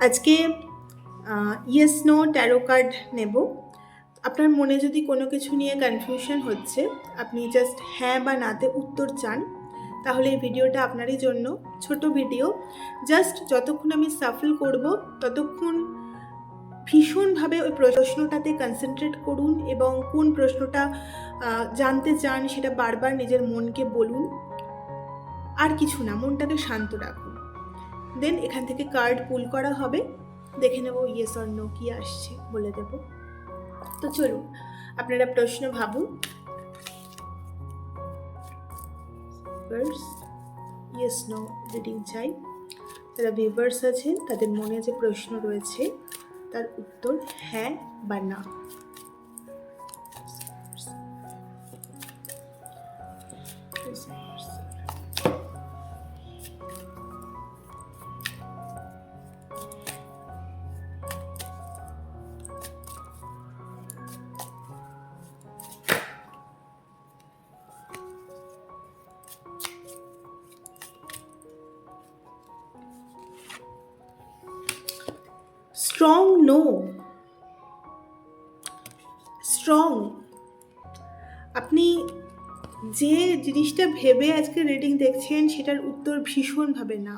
আজকে yes no taro card নেব। আপনার মনে যদি কোনো কিছু নিয়ে কনফিউশন হচ্ছে, আপনি জাস্ট হ্যাঁ বা নাতে উত্তর চান, তাহলে এই ভিডিওটা আপনারই জন্য। ছোট ভিডিও, জাস্ট যতক্ষণ আমি সাফল করব ততক্ষণ ভীষণভাবে ওই প্রশ্নটাতে কনসেন্ট্রেট করুন এবং কোন প্রশ্নটা জানতে চান সেটা বারবার নিজের মনকে বলুন। আর কিছু না, মনটাকে শান্ত রাখুন। দেন এখান থেকে কার্ড পুল করা হবে, দেখে নেব ইয়েস অর নো কি আসছে, বলে দেব। তো চলুন, আপনারা প্রশ্ন ভাবুন। ইয়েস নো রিডিং চাই। যারা ভিউয়ার্স আছেন তাদের মনে যে প্রশ্ন রয়েছে তার উত্তর হ্যাঁ বা না। Strong no, strong. আপনি যে জিনিসটা ভেবে আজকে রিডিং দেখছেন সেটার উত্তর ভীষণভাবে না।